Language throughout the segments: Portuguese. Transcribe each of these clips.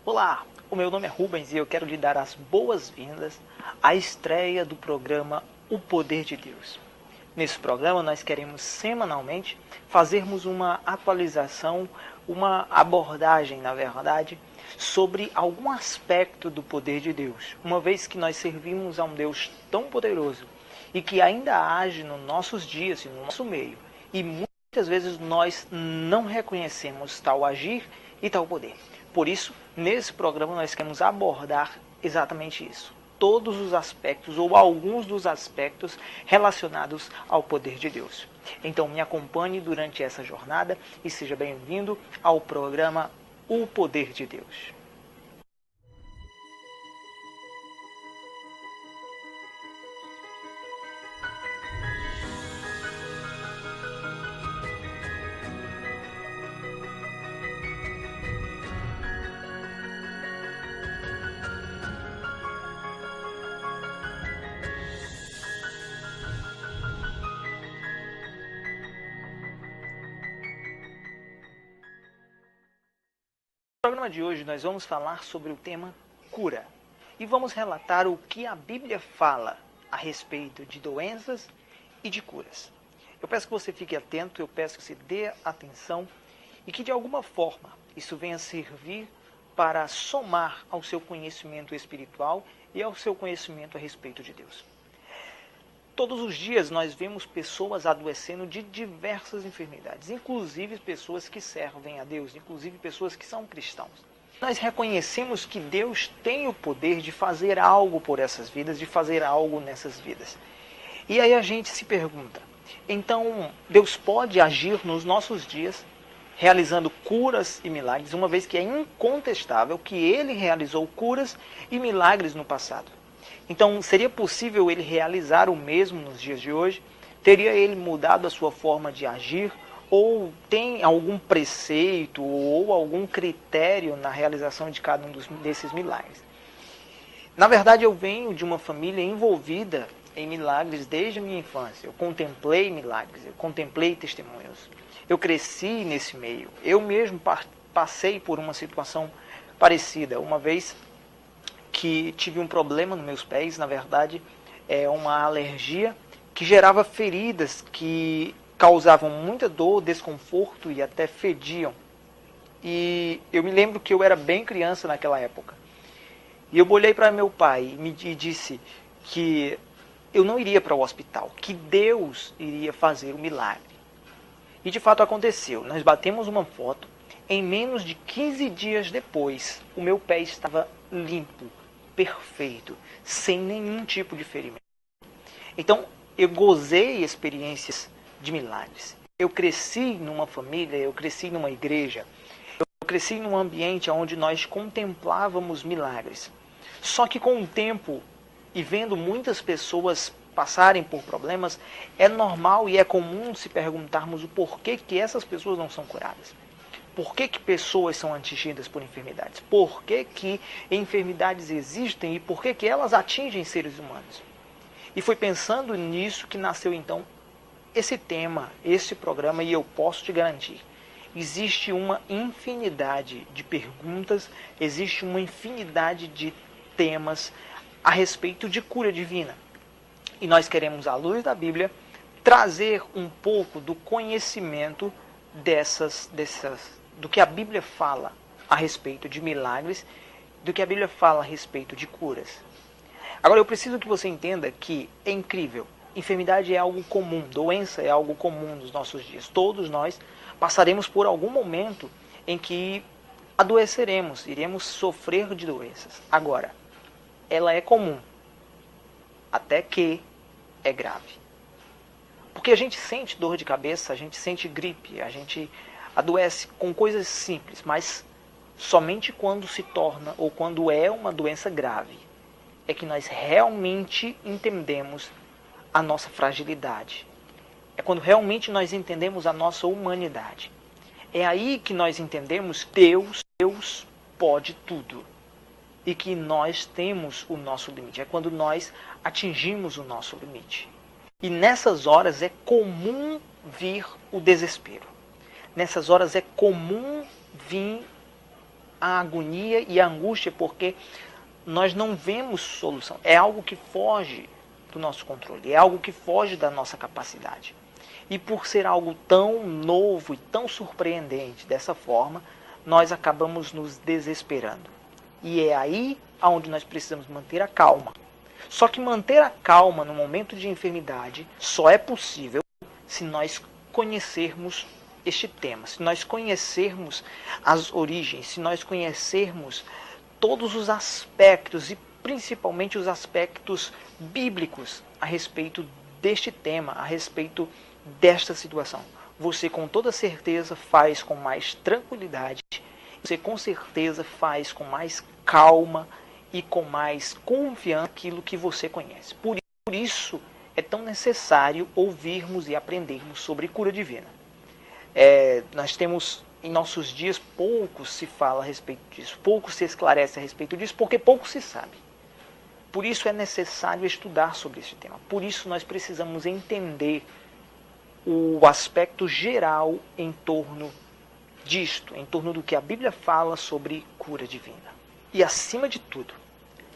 Olá, o meu nome é Rubens e eu quero lhe dar as boas-vindas à estreia do programa O Poder de Deus. Nesse programa nós queremos semanalmente fazermos uma atualização, uma abordagem, na verdade, sobre algum aspecto do poder de Deus, uma vez que nós servimos a um Deus tão poderoso e que ainda age nos nossos dias e no nosso meio, e muitas vezes nós não reconhecemos tal agir e tal poder. Por isso, nesse programa nós queremos abordar exatamente isso. Todos os aspectos ou alguns dos aspectos relacionados ao poder de Deus. Então me acompanhe durante essa jornada e seja bem-vindo ao programa O Poder de Deus. No programa de hoje nós vamos falar sobre o tema cura e vamos relatar o que a Bíblia fala a respeito de doenças e de curas. Eu peço que você fique atento, eu peço que você dê atenção e que de alguma forma isso venha servir para somar ao seu conhecimento espiritual e ao seu conhecimento a respeito de Deus. Todos os dias nós vemos pessoas adoecendo de diversas enfermidades, inclusive pessoas que servem a Deus, inclusive pessoas que são cristãos. Nós reconhecemos que Deus tem o poder de fazer algo por essas vidas, de fazer algo nessas vidas. E aí a gente se pergunta, então Deus pode agir nos nossos dias, realizando curas e milagres, uma vez que é incontestável que Ele realizou curas e milagres no passado. Então, seria possível ele realizar o mesmo nos dias de hoje? Teria ele mudado a sua forma de agir? Ou tem algum preceito ou algum critério na realização de cada um desses milagres? Na verdade, eu venho de uma família envolvida em milagres desde a minha infância. Eu contemplei milagres, eu contemplei testemunhos. Eu cresci nesse meio. Eu mesmo passei por uma situação parecida. Uma vez que tive um problema nos meus pés, na verdade, é uma alergia que gerava feridas que causavam muita dor, desconforto e até fediam. E eu me lembro que eu era bem criança naquela época. E eu olhei para meu pai e disse que eu não iria para o hospital, que Deus iria fazer o milagre. E de fato aconteceu. Nós batemos uma foto. Em menos de 15 dias depois, o meu pé estava limpo, perfeito, sem nenhum tipo de ferimento. Então, eu gozei experiências de milagres. Eu cresci numa família, eu cresci numa igreja, eu cresci num ambiente onde nós contemplávamos milagres. Só que com o tempo, e vendo muitas pessoas passarem por problemas, é normal e é comum se perguntarmos o porquê que essas pessoas não são curadas. Por que pessoas são atingidas por enfermidades? Por que enfermidades existem e por que elas atingem seres humanos? E foi pensando nisso que nasceu então esse tema, esse programa, e eu posso te garantir, existe uma infinidade de perguntas, existe uma infinidade de temas a respeito de cura divina. E nós queremos, à luz da Bíblia, trazer um pouco do conhecimento do que a Bíblia fala a respeito de milagres, do que a Bíblia fala a respeito de curas. Agora, eu preciso que você entenda que é incrível. Enfermidade é algo comum, doença é algo comum nos nossos dias. Todos nós passaremos por algum momento em que adoeceremos, iremos sofrer de doenças. Agora, ela é comum, até que é grave. Porque a gente sente dor de cabeça, a gente sente gripe, a gente adoece com coisas simples, mas somente quando se torna ou quando é uma doença grave é que nós realmente entendemos a nossa fragilidade. É quando realmente nós entendemos a nossa humanidade. É aí que nós entendemos que Deus pode tudo e que nós temos o nosso limite. É quando nós atingimos o nosso limite. E nessas horas é comum vir o desespero. Nessas horas é comum vir a agonia e a angústia porque nós não vemos solução. É algo que foge do nosso controle, é algo que foge da nossa capacidade. E por ser algo tão novo e tão surpreendente dessa forma, nós acabamos nos desesperando. E é aí onde nós precisamos manter a calma. Só que manter a calma no momento de enfermidade só é possível se nós conhecermos este tema, se nós conhecermos as origens, se nós conhecermos todos os aspectos e principalmente os aspectos bíblicos a respeito deste tema, a respeito desta situação. Você com toda certeza faz com mais tranquilidade, você com certeza faz com mais calma e com mais confiança aquilo que você conhece. Por isso é tão necessário ouvirmos e aprendermos sobre cura divina. Nós temos em nossos dias pouco se fala a respeito disso, pouco se esclarece a respeito disso, porque pouco se sabe. Por isso é necessário estudar sobre esse tema. Por isso nós precisamos entender o aspecto geral em torno disto, em torno do que a Bíblia fala sobre cura divina. E acima de tudo,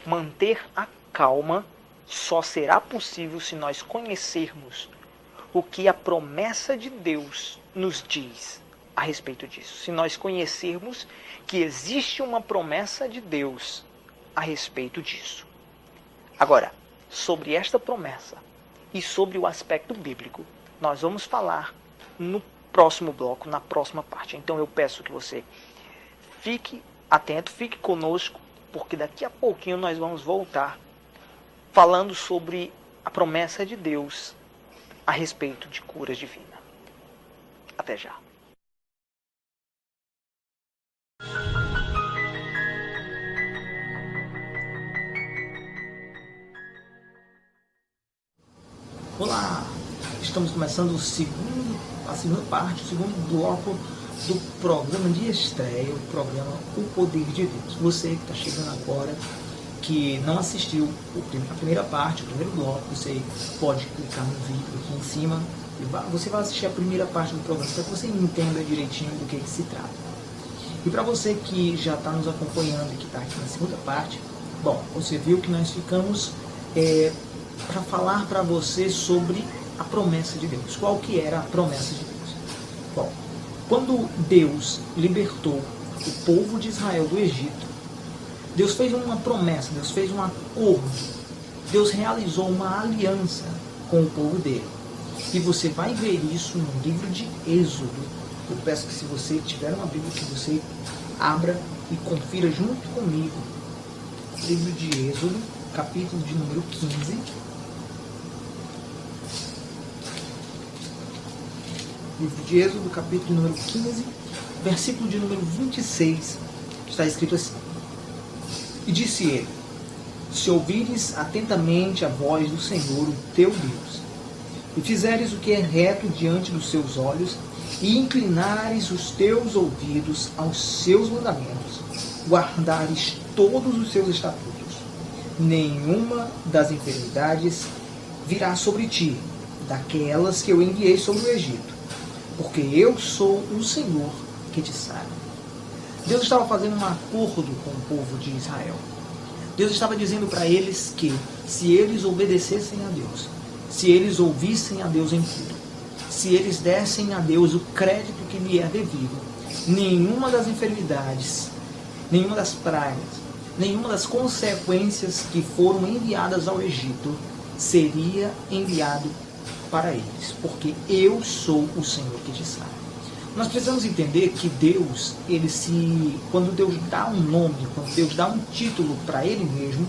manter a calma só será possível se nós conhecermos o que a promessa de Deus nos diz a respeito disso. Se nós conhecermos que existe uma promessa de Deus a respeito disso. Agora, sobre esta promessa e sobre o aspecto bíblico, nós vamos falar no próximo bloco, na próxima parte. Então eu peço que você fique atento, fique conosco, porque daqui a pouquinho nós vamos voltar falando sobre a promessa de Deus a respeito de cura divina. Até já. Olá! Estamos começando a segunda parte, o segundo bloco do programa de estreia, o programa O Poder de Deus. Você que está chegando agora, que não assistiu a primeira parte, o primeiro bloco, você pode clicar no vídeo aqui em cima e você vai assistir a primeira parte do programa para que você entenda direitinho do que se trata. E para você que já está nos acompanhando e que está aqui na segunda parte, bom, você viu que nós ficamos para falar para você sobre a promessa de Deus. Qual que era a promessa de Deus? Bom, quando Deus libertou o povo de Israel do Egito, Deus fez uma promessa, Deus fez um acordo, Deus realizou uma aliança com o povo dele. E você vai ver isso no livro de Êxodo. Eu peço que se você tiver uma Bíblia, que você abra e confira junto comigo. Livro de Êxodo, capítulo de número 15. Livro de Êxodo, capítulo número 15, versículo de número 26, está escrito assim: E disse ele: Se ouvires atentamente a voz do Senhor, o teu Deus, e fizeres o que é reto diante dos seus olhos, e inclinares os teus ouvidos aos seus mandamentos, guardares todos os seus estatutos, nenhuma das enfermidades virá sobre ti, daquelas que eu enviei sobre o Egito, porque eu sou o Senhor que te sara. Deus estava fazendo um acordo com o povo de Israel. Deus estava dizendo para eles que, se eles obedecessem a Deus, se eles ouvissem a Deus em tudo, se eles dessem a Deus o crédito que lhe é devido, nenhuma das enfermidades, nenhuma das pragas, nenhuma das consequências que foram enviadas ao Egito seria enviado para eles, porque eu sou o Senhor que te sara. Nós precisamos entender que Deus, quando Deus dá um nome, quando Deus dá um título para Ele mesmo,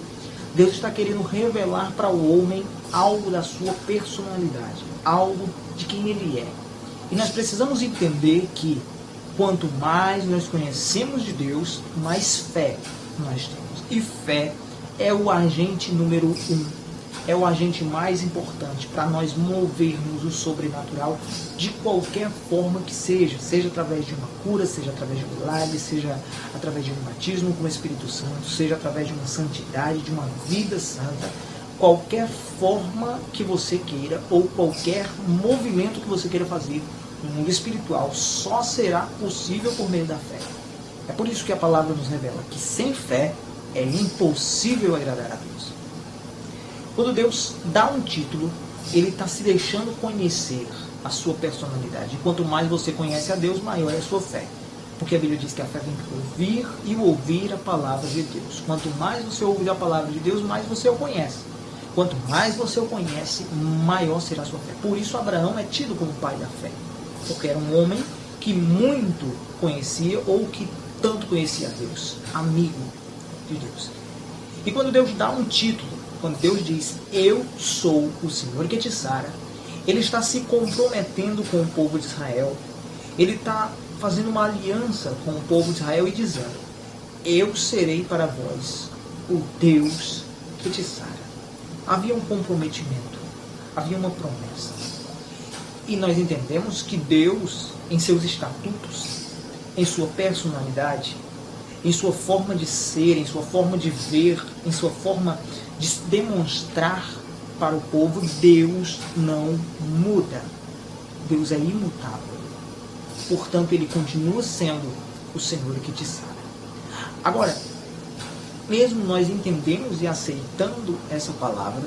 Deus está querendo revelar para o homem algo da sua personalidade, algo de quem Ele é. E nós precisamos entender que quanto mais nós conhecemos de Deus, mais fé nós temos. E fé é o agente número 1. É o agente mais importante para nós movermos o sobrenatural de qualquer forma que seja através de uma cura, seja através de um milagre, seja através de um batismo com o Espírito Santo, seja através de uma santidade, de uma vida santa, qualquer forma que você queira ou qualquer movimento que você queira fazer no mundo espiritual só será possível por meio da fé. É por isso que a palavra nos revela que sem fé é impossível agradar a Deus. Quando Deus dá um título, Ele está se deixando conhecer a sua personalidade. E quanto mais você conhece a Deus, maior é a sua fé. Porque a Bíblia diz que a fé vem por ouvir e ouvir a palavra de Deus. Quanto mais você ouvir a palavra de Deus, mais você o conhece. Quanto mais você o conhece, maior será a sua fé. Por isso Abraão é tido como pai da fé. Porque era um homem que muito conhecia ou que tanto conhecia a Deus. Amigo de Deus. E quando Deus dá um título, quando Deus diz, eu sou o Senhor que te sara, Ele está se comprometendo com o povo de Israel. Ele está fazendo uma aliança com o povo de Israel e dizendo, eu serei para vós o Deus que te sara. Havia um comprometimento, havia uma promessa. E nós entendemos que Deus, em seus estatutos, em sua personalidade, em sua forma de ser, em sua forma de ver, em sua forma de demonstrar para o povo, Deus não muda. Deus é imutável. Portanto, Ele continua sendo o Senhor que te sara. Agora, mesmo nós entendemos e aceitando essa palavra,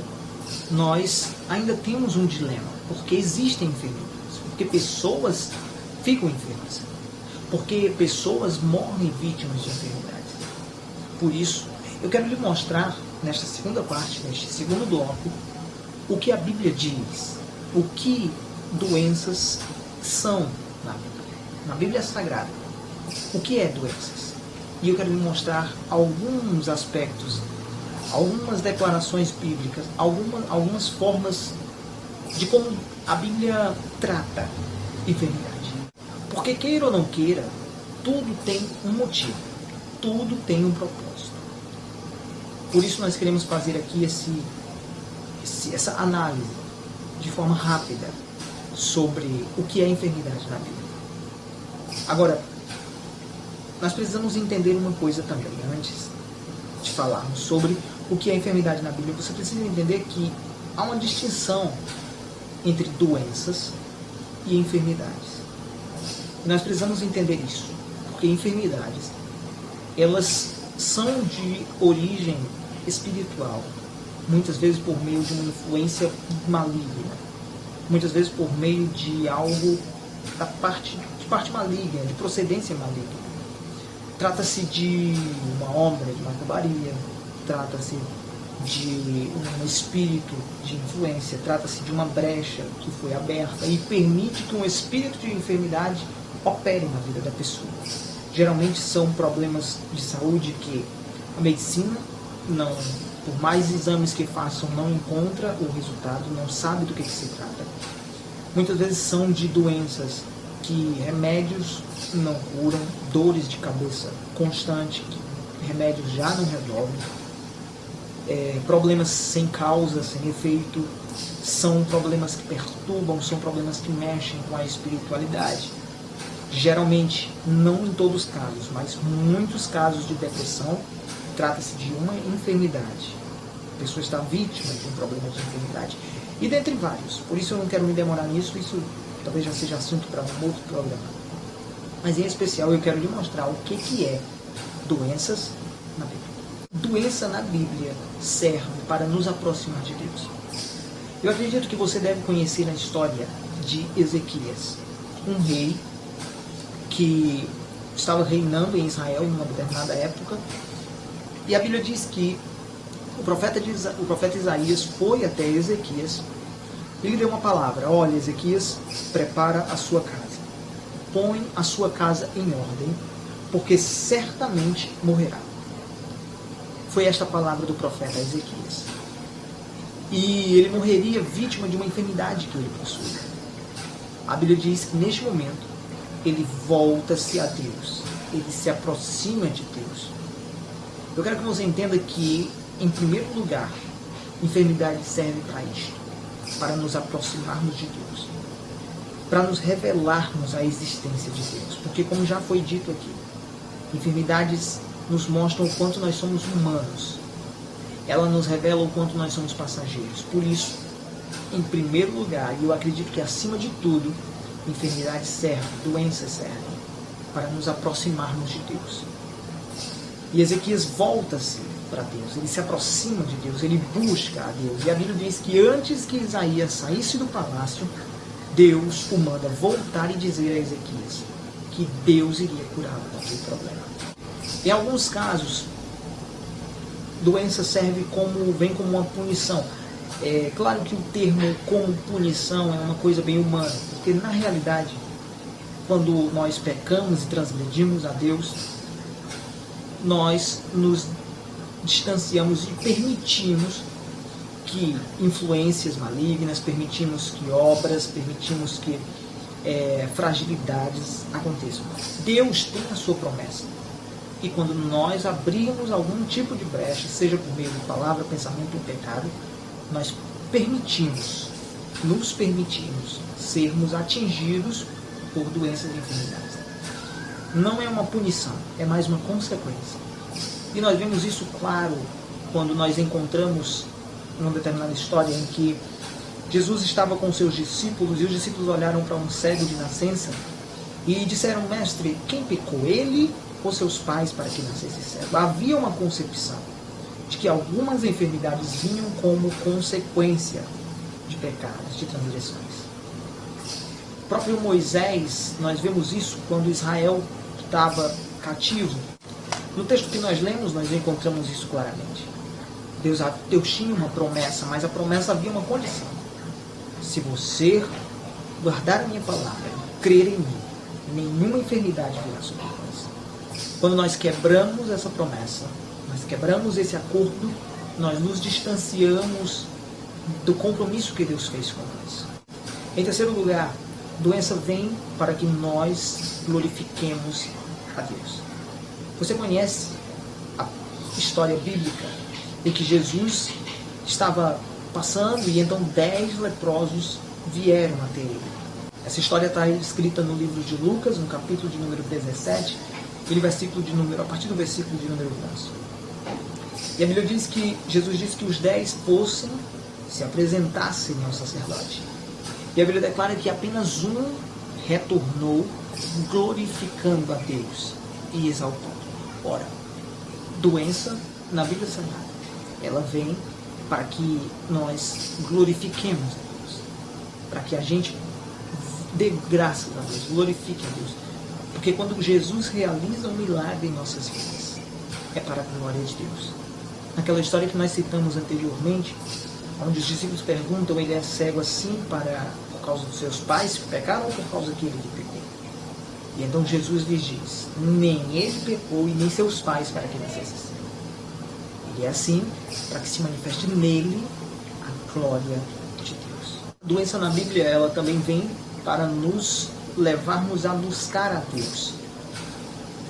nós ainda temos um dilema, porque existem enfermidades, porque pessoas ficam enfermas, porque pessoas morrem vítimas de enfermidades. Por isso, eu quero lhe mostrar, nesta segunda parte, neste segundo bloco, o que a Bíblia diz, o que doenças são na Bíblia Sagrada. O que é doenças? E eu quero lhe mostrar alguns aspectos, algumas declarações bíblicas, algumas formas de como a Bíblia trata enfermidade. Porque queira ou não queira, tudo tem um motivo, tudo tem um propósito. Por isso nós queremos fazer aqui essa análise de forma rápida sobre o que é enfermidade na Bíblia. Agora, nós precisamos entender uma coisa também, antes de falarmos sobre o que é enfermidade na Bíblia. Você precisa entender que há uma distinção entre doenças e enfermidades. E nós precisamos entender isso, porque enfermidades, elas são de origem espiritual, muitas vezes por meio de uma influência maligna, muitas vezes por meio de algo de parte maligna, de procedência maligna. Trata-se de uma obra de macumbaria, trata-se de um espírito de influência, trata-se de uma brecha que foi aberta e permite que um espírito de enfermidade opere na vida da pessoa. Geralmente são problemas de saúde que a medicina, não, por mais exames que façam, não encontra o resultado, não sabe do que se trata. Muitas vezes são de doenças que remédios não curam, dores de cabeça constante, que remédios já não resolvem, problemas sem causa, sem efeito, são problemas que perturbam, são problemas que mexem com a espiritualidade. Geralmente, não em todos os casos, mas muitos casos de depressão, trata-se de uma enfermidade. A pessoa está vítima de um problema de enfermidade. E dentre vários. Por isso eu não quero me demorar nisso, isso talvez já seja assunto para um outro programa. Mas em especial eu quero lhe mostrar o que é doenças na Bíblia. Doença na Bíblia serve para nos aproximar de Deus. Eu acredito que você deve conhecer a história de Ezequias, um rei que estava reinando em Israel em uma determinada época. E a Bíblia diz que o profeta Isaías foi até Ezequias e lhe deu uma palavra. Olha, Ezequias, prepara a sua casa. Põe a sua casa em ordem, porque certamente morrerá. Foi esta a palavra do profeta Ezequias. E ele morreria vítima de uma enfermidade que ele possuía. A Bíblia diz que neste momento ele volta-se a Deus. Ele se aproxima de Deus. Eu quero que você entenda que, em primeiro lugar, enfermidade serve para isto, para nos aproximarmos de Deus, para nos revelarmos a existência de Deus. Porque, como já foi dito aqui, enfermidades nos mostram o quanto nós somos humanos. Ela nos revela o quanto nós somos passageiros. Por isso, em primeiro lugar, e eu acredito que acima de tudo, enfermidades servem, doenças servem, para nos aproximarmos de Deus. E Ezequias volta-se para Deus, ele se aproxima de Deus, ele busca a Deus. E a Bíblia diz que antes que Isaías saísse do palácio, Deus o manda voltar e dizer a Ezequias que Deus iria curá-lo daquele problema. Em alguns casos, doença vem como uma punição. É claro que o termo como punição é uma coisa bem humana, porque na realidade, quando nós pecamos e transgredimos a Deus, nós nos distanciamos e permitimos que influências malignas, permitimos que obras, permitimos que fragilidades aconteçam. Deus tem a sua promessa. E quando nós abrimos algum tipo de brecha, seja por meio de palavra, pensamento ou pecado, nós nos permitimos sermos atingidos por doenças e enfermidades. Não é uma punição, é mais uma consequência. E nós vemos isso claro quando nós encontramos uma determinada história em que Jesus estava com seus discípulos e os discípulos olharam para um cego de nascença e disseram: mestre, quem pecou, ele ou seus pais, para que nascesse cego? Havia uma concepção de que algumas enfermidades vinham como consequência de pecados, de transgressões. O próprio Moisés, nós vemos isso quando Israel estava cativo. No texto que nós lemos, nós encontramos isso claramente. Deus tinha uma promessa, mas a promessa havia uma condição. Se você guardar a minha palavra e crer em mim, nenhuma enfermidade virá sobre nós. Quando nós quebramos essa promessa, nós quebramos esse acordo, nós nos distanciamos do compromisso que Deus fez com nós. Em terceiro lugar, doença vem para que nós glorifiquemos a Deus. Você conhece a história bíblica em que Jesus estava passando e então 10 leprosos vieram até ele. Essa história está escrita no livro de Lucas, no capítulo de número 17, a partir do versículo de número 11. E a Bíblia diz que Jesus disse que os 10 fossem, se apresentassem ao sacerdote. E a Bíblia declara que apenas um retornou glorificando a Deus e exaltando. Ora, doença na Bíblia Sagrada, ela vem para que nós glorifiquemos a Deus, para que a gente dê graças a Deus, glorifique a Deus. Porque quando Jesus realiza um milagre em nossas vidas, é para a glória de Deus. Naquela história que nós citamos anteriormente, onde os discípulos perguntam: ele é cego assim por causa dos seus pais que pecaram ou por causa que ele pecou? E então Jesus lhes diz: nem ele pecou e nem seus pais para que nascesse cego. Ele é assim para que se manifeste nele a glória de Deus. A doença na Bíblia, ela também vem para nos levarmos a buscar a Deus.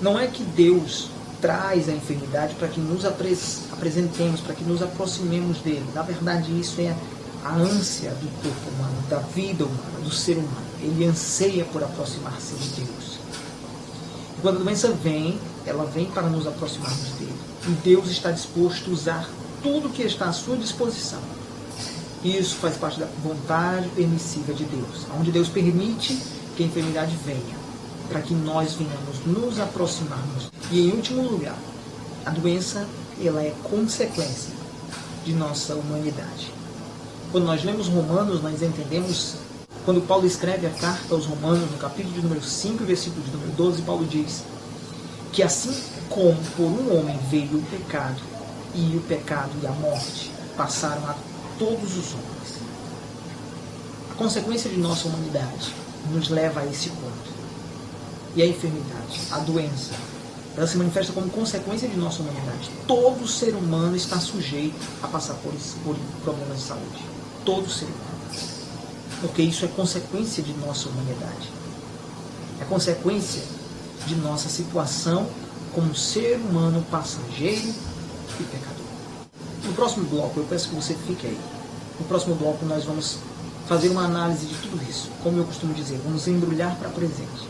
Não é que Deus traz a enfermidade para que nos apresentemos, para que nos aproximemos dele. Na verdade, isso é a ânsia do corpo humano, da vida humana, do ser humano. Ele anseia por aproximar-se de Deus. E quando a doença vem, ela vem para nos aproximarmos dele. E Deus está disposto a usar tudo que está à sua disposição. E isso faz parte da vontade permissiva de Deus, onde Deus permite que a enfermidade venha, para que nós venhamos nos aproximarmos. E em último lugar, a doença, ela é consequência de nossa humanidade. Quando nós lemos Romanos, nós entendemos, quando Paulo escreve a carta aos Romanos, no capítulo de número 5, versículo de número 12, Paulo diz que assim como por um homem veio o pecado, e o pecado e a morte passaram a todos os homens. A consequência de nossa humanidade nos leva a esse ponto. E a enfermidade, a doença, ela se manifesta como consequência de nossa humanidade. Todo ser humano está sujeito a passar por problemas de saúde. Todo ser humano. Porque isso é consequência de nossa humanidade. É consequência de nossa situação como ser humano passageiro e pecador. No próximo bloco, eu peço que você fique aí. No próximo bloco nós vamos fazer uma análise de tudo isso. Como eu costumo dizer, vamos embrulhar para presente.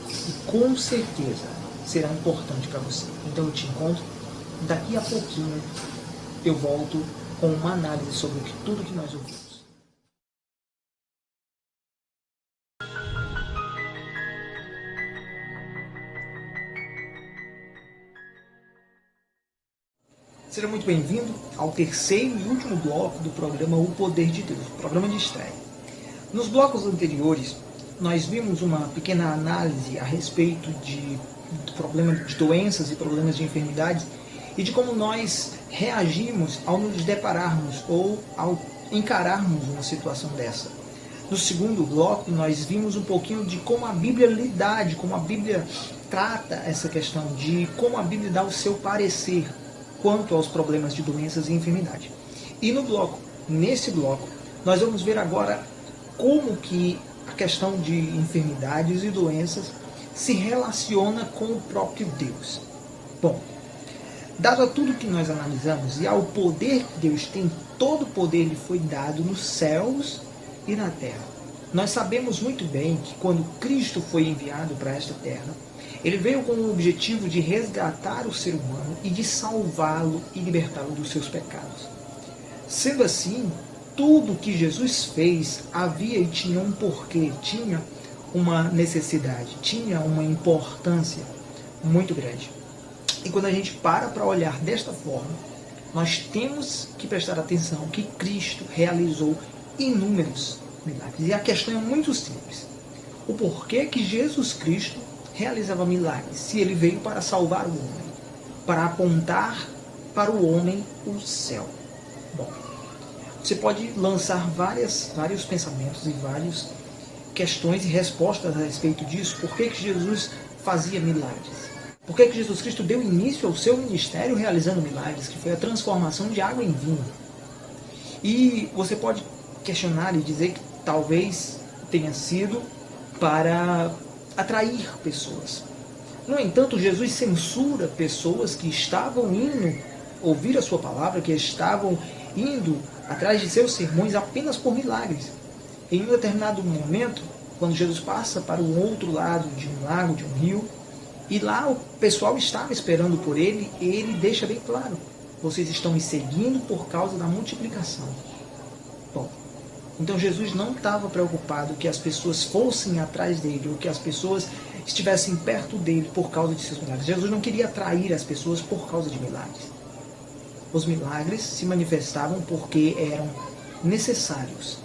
E com certeza será importante para você. Então eu te encontro daqui a pouquinho. Eu volto com uma análise sobre tudo que nós ouvimos. Seja muito bem-vindo ao terceiro e último bloco do programa O Poder de Deus, programa de estreia. Nos blocos anteriores, nós vimos uma pequena análise a respeito do problema de doenças e problemas de enfermidades e de como nós reagimos ao nos depararmos ou ao encararmos uma situação dessa. No segundo bloco, nós vimos um pouquinho de como a Bíblia lida, de como a Bíblia trata essa questão, de como a Bíblia dá o seu parecer quanto aos problemas de doenças e enfermidade. E nesse bloco, nós vamos ver agora como que a questão de enfermidades e doenças se relaciona com o próprio Deus. Bom, dado a tudo que nós analisamos e ao poder que Deus tem, todo o poder lhe foi dado nos céus e na terra. Nós sabemos muito bem que quando Cristo foi enviado para esta terra, ele veio com o objetivo de resgatar o ser humano e de salvá-lo e libertá-lo dos seus pecados. Sendo assim, tudo que Jesus fez havia e tinha um porquê, tinha uma necessidade, tinha uma importância muito grande. E quando a gente para olhar desta forma, nós temos que prestar atenção que Cristo realizou inúmeros milagres. E a questão é muito simples. O porquê que Jesus Cristo realizava milagres, se ele veio para salvar o homem, para apontar para o homem o céu? Bom, você pode lançar vários pensamentos e várias questões e respostas a respeito disso. Por que Jesus fazia milagres? Por que Jesus Cristo deu início ao seu ministério realizando milagres, que foi a transformação de água em vinho? E você pode questionar e dizer que talvez tenha sido para atrair pessoas. No entanto, Jesus censura pessoas que estavam indo ouvir a sua palavra, que estavam indo atrás de seus sermões apenas por milagres. Em um determinado momento, quando Jesus passa para o outro lado de um lago, de um rio, e lá o pessoal estava esperando por ele, ele deixa bem claro: vocês estão me seguindo por causa da multiplicação. Bom, então Jesus não estava preocupado que as pessoas fossem atrás dele, ou que as pessoas estivessem perto dele por causa de seus milagres. Jesus não queria atrair as pessoas por causa de milagres. Os milagres se manifestavam porque eram necessários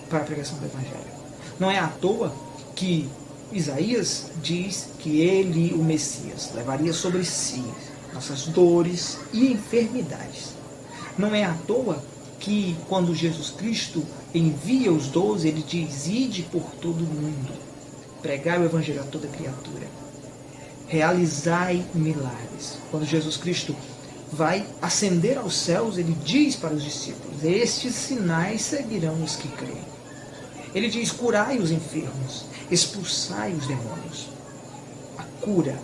para a pregação do Evangelho. Não é à toa que Isaías diz que ele, o Messias, levaria sobre si nossas dores e enfermidades. Não é à toa que quando Jesus Cristo envia os 12, ele diz: ide por todo o mundo, pregai o Evangelho a toda criatura, realizai milagres. Quando Jesus Cristo vai ascender aos céus, ele diz para os discípulos: estes sinais seguirão os que creem. Ele diz: curai os enfermos, expulsai os demônios. A cura,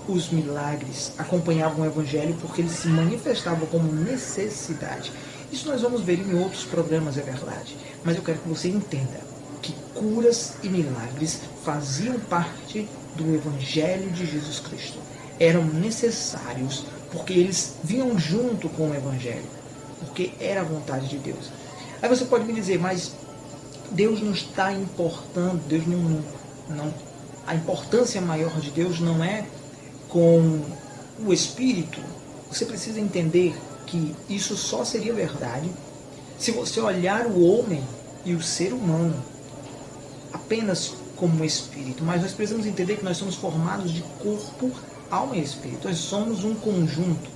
os milagres acompanhavam o Evangelho porque eles se manifestavam como necessidade. Isso nós vamos ver em outros programas, é verdade. Mas eu quero que você entenda que curas e milagres faziam parte do Evangelho de Jesus Cristo. Eram necessários porque eles vinham junto com o Evangelho, porque era a vontade de Deus. Aí você pode me dizer: mas Deus não está importando, Deus não, a importância maior de Deus não é com o Espírito. Você precisa entender que isso só seria verdade se você olhar o homem e o ser humano apenas como espírito. Mas nós precisamos entender que nós somos formados de corpo, alma e espírito. Nós somos um conjunto.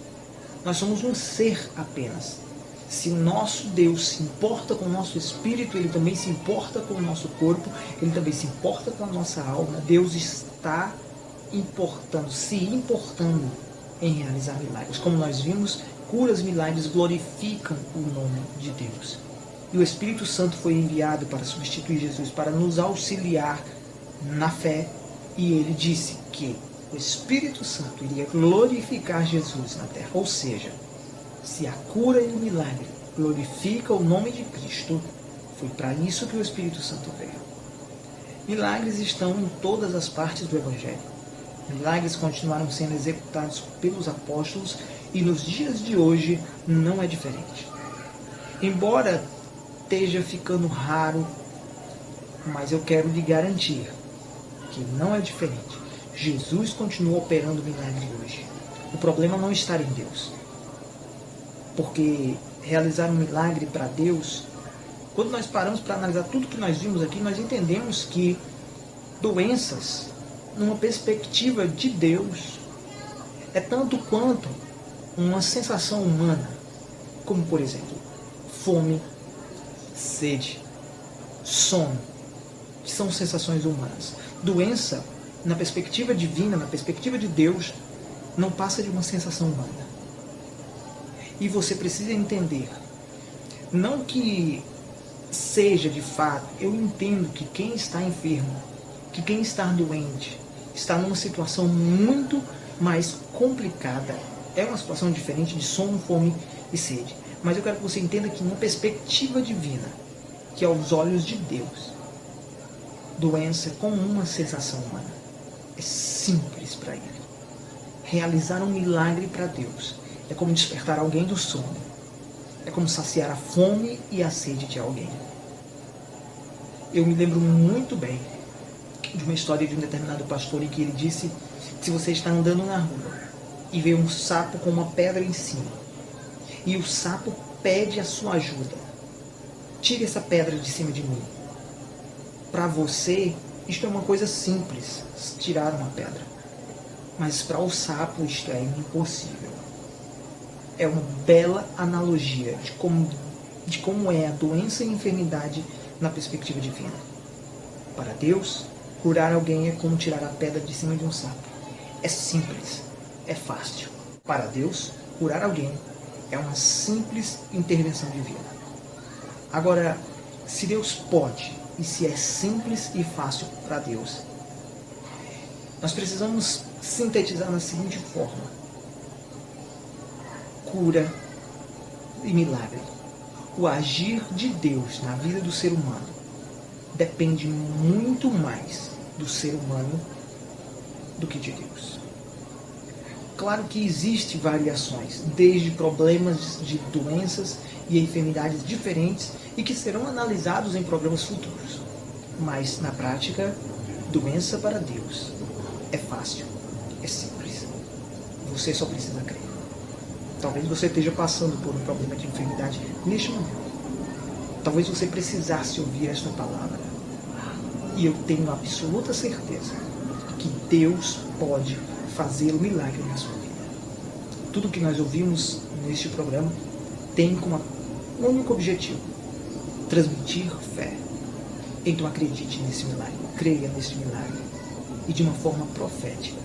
Nós somos um ser apenas. Se o nosso Deus se importa com o nosso espírito, ele também se importa com o nosso corpo, ele também se importa com a nossa alma. Deus está se importando em realizar milagres. Como nós vimos, curas, milagres glorificam o nome de Deus. E o Espírito Santo foi enviado para substituir Jesus, para nos auxiliar na fé. E ele disse que o Espírito Santo iria glorificar Jesus na terra. Ou seja, se a cura e o milagre glorificam o nome de Cristo, foi para isso que o Espírito Santo veio. Milagres estão em todas as partes do Evangelho. Milagres continuaram sendo executados pelos apóstolos e nos dias de hoje não é diferente. Embora esteja ficando raro, mas eu quero lhe garantir que não é diferente. Jesus continua operando milagres hoje. O problema não está em Deus. Porque realizar um milagre para Deus, quando nós paramos para analisar tudo que nós vimos aqui, nós entendemos que doenças, numa perspectiva de Deus, é tanto quanto uma sensação humana, como por exemplo, fome, sede, sono, que são sensações humanas. Doença, na perspectiva divina, na perspectiva de Deus, não passa de uma sensação humana. E você precisa entender, não que seja de fato, eu entendo que quem está enfermo, que quem está doente, está numa situação muito mais complicada. É uma situação diferente de sono, fome e sede. Mas eu quero que você entenda que numa perspectiva divina, que aos olhos de Deus, doença é como uma sensação humana. É simples para Ele. Realizar um milagre para Deus é como despertar alguém do sono. É como saciar a fome e a sede de alguém. Eu me lembro muito bem de uma história de um determinado pastor em que ele disse: se você está andando na rua e vê um sapo com uma pedra em cima, e o sapo pede a sua ajuda, tire essa pedra de cima de mim. Para você, isto é uma coisa simples, tirar uma pedra. Mas para o sapo isto é impossível. É uma bela analogia de como é a doença e a enfermidade na perspectiva divina. Para Deus, curar alguém é como tirar a pedra de cima de um sapo. É simples, é fácil. Para Deus, curar alguém é uma simples intervenção divina. Agora, se Deus pode, e se é simples e fácil para Deus, nós precisamos sintetizar na seguinte forma: cura e milagre. O agir de Deus na vida do ser humano depende muito mais do ser humano do que de Deus. Claro que existem variações, desde problemas de doenças e enfermidades diferentes e que serão analisados em programas futuros. Mas, na prática, doença para Deus é fácil, é simples. Você só precisa crer. Talvez você esteja passando por um problema de enfermidade neste momento. Talvez você precisasse ouvir esta palavra. E eu tenho absoluta certeza que Deus pode fazer o milagre na sua vida. Tudo que nós ouvimos neste programa tem como único objetivo transmitir fé. Então acredite nesse milagre, creia nesse milagre e de uma forma profética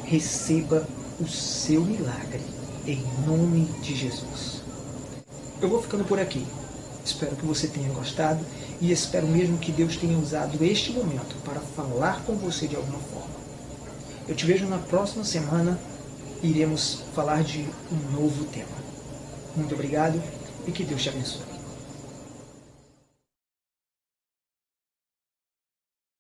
receba o seu milagre em nome de Jesus. Eu vou ficando por aqui. Espero que você tenha gostado e espero mesmo que Deus tenha usado este momento para falar com você de alguma forma. Eu te vejo na próxima semana e iremos falar de um novo tema. Muito obrigado e que Deus te abençoe.